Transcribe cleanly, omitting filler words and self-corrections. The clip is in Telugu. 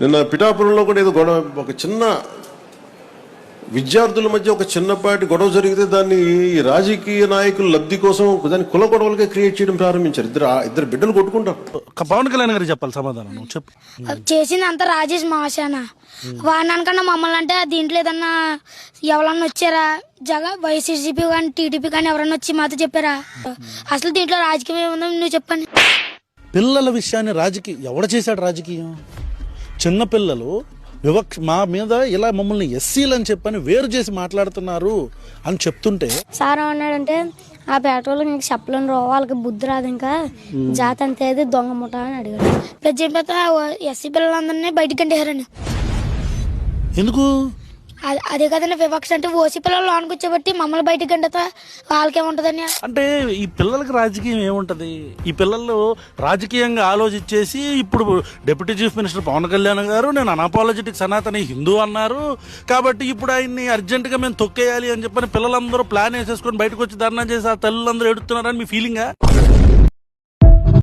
నిన్న పిఠాపురంలో కూడా ఏదో గొడవ, ఒక చిన్న విద్యార్థుల మధ్య ఒక చిన్నపాటి గొడవ జరిగితే దాన్ని ఈ రాజకీయ నాయకుల లబ్ధి కోసం దాన్ని కుల గొడవలుగా క్రియేట్ చేయడం ప్రారంభించారు. ఇద్దరు బిడ్డలు కొట్టుకుంటారు. పవన్ కళ్యాణ్ గారికి చెప్పాలి సమాధానం, నువ్వు చెప్పు. చేసింది అంతా రాజేష్ మాషాన వాడినకన్నా మమ్మల్ని అంటే దీంట్లో ఏదన్నా ఎవరన్నా వచ్చారా వైసీపీ కానీ టీడీపీ కానీ ఎవరన్నా వచ్చి మాతో చెప్పారా? అసలు దీంట్లో రాజకీయం ఏముందో నువ్వు చెప్పండి. పిల్లల విషయాన్ని రాజకీయం ఎవడ చేశాడు? రాజకీయం చిన్నపిల్లలు మా మీద ఇలా మమ్మల్ని ఎస్సీలు అని చెప్పని వేరు చేసి మాట్లాడుతున్నారు అని చెప్తుంటే సార్ ఏమన్నాడంటే ఆ పెట్రోల్ నీకు చెప్పలేను రో, వాళ్ళకి బుద్ధి రాదు, ఇంకా జాతి అంతేది దొంగ ముఠ అని అడిగాడు. ప్రజెంట్ ఎస్సీ పిల్లలందరినీ బయటికి కంటేశారండి. ఎందుకు? అదే కదండి వివక్ష అంటే. ఓసీ పిల్లలు లోనికి వచ్చేబట్టి మమ్మల్ని బయటికి కంటే వాళ్ళకేముంటదని. అంటే ఈ పిల్లలకి రాజకీయం ఏముంటది? ఈ పిల్లలు రాజకీయంగా ఆలోచించేసి ఇప్పుడు deputy chief minister Pawan Kalyan garu నేను అనాపాలజెటిక్ సనాతని హిందూ అన్నారు కాబట్టి ఇప్పుడు ఆయన్ని అర్జెంటుగా మేము తొక్కేయాలి అని చెప్పని పిల్లలందరూ ప్లాన్ వేసేసుకొని బయటకు వచ్చి ధర్నా చేసి ఆ తల్లులందరూ ఎడుతున్నారని మీ ఫీలింగా?